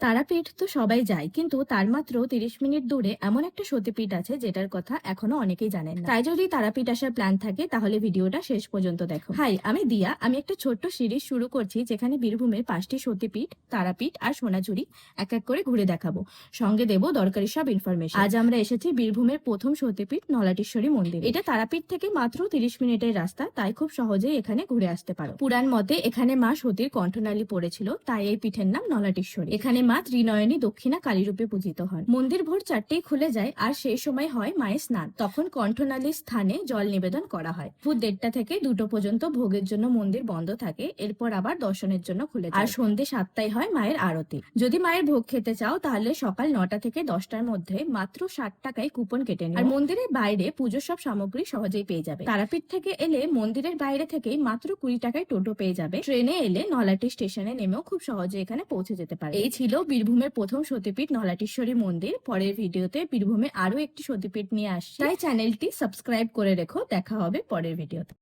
তারাপীঠ তো সবাই যায়, কিন্তু তার মাত্র 30 মিনিট দূরে এমন একটা সতীপীঠ আছে যেটার কথা এখনো অনেকেই জানেন না। তাই যদি তারাপীঠ আসার প্ল্যান থাকে তাহলে ভিডিওটা শেষ পর্যন্ত দেখো। হাই, আমি দিয়া। আমি একটা ছোট্ট সিরিজ শুরু করছি যেখানে বীরভূমের 5টি সতীপীঠ, তারাপীঠ আর সোনাঝুরি এক এক করে ঘুরে দেখাবো। সঙ্গে দেবো দরকারি সব ইনফরমেশন। আজ আমরা এসেছি বীরভূমের প্রথম সতীপীঠ নলাটেশ্বরী মন্দির। এটা তারাপীঠ থেকে মাত্র 30 মিনিটের রাস্তা, তাই খুব সহজেই এখানে ঘুরে আসতে পারো। পুরাণ মতে এখানে মা সতীর কণ্ঠনালী পড়েছিল, তাই এই পীঠের নাম নলাটেশ্বরী। এখানে মা ত্রিনয়নী দক্ষিণা কালী রূপে পূজিত হন। মন্দির ভোর 4টেই খুলে যায়, আর সেই সময় হয় মায়ের স্নান। তখন কণ্ঠনালীর স্থানে জল নিবেদন করা হয়। ভোর 1:30 থেকে 2টো পর্যন্ত ভোগের জন্য মন্দির বন্ধ থাকে, এরপর আবার দর্শনের জন্য খুলে যায়। আর সন্ধ্যে 7টায় হয় মায়ের আরতি। যদি মায়ের ভোগ খেতে চাও তাহলে সকাল 9টা থেকে 10টার মধ্যে মাত্র 60 টাকায় কুপন কেটে নিও। আর মন্দিরের বাইরে পুজোর সব সামগ্রী সহজেই পেয়ে যাবে। তারাপীঠ থেকে এলে মন্দিরের বাইরে থেকেই মাত্র 20 টাকায় টোটো পেয়ে যাবে। ট্রেনে এলে নলাটি স্টেশনে নেমেও খুব সহজে এখানে পৌঁছে যেতে পারে। এই ছিল বীরভূমের প্রথম সতীপীঠ নলাটেশ্বরী মন্দির। পরের ভিডিওতে বীরভূমে আরো একটি সতীপীঠ নিয়ে আসছি, তাই চ্যানেলটি সাবস্ক্রাইব করে রেখো। দেখা হবে পরের ভিডিওতে।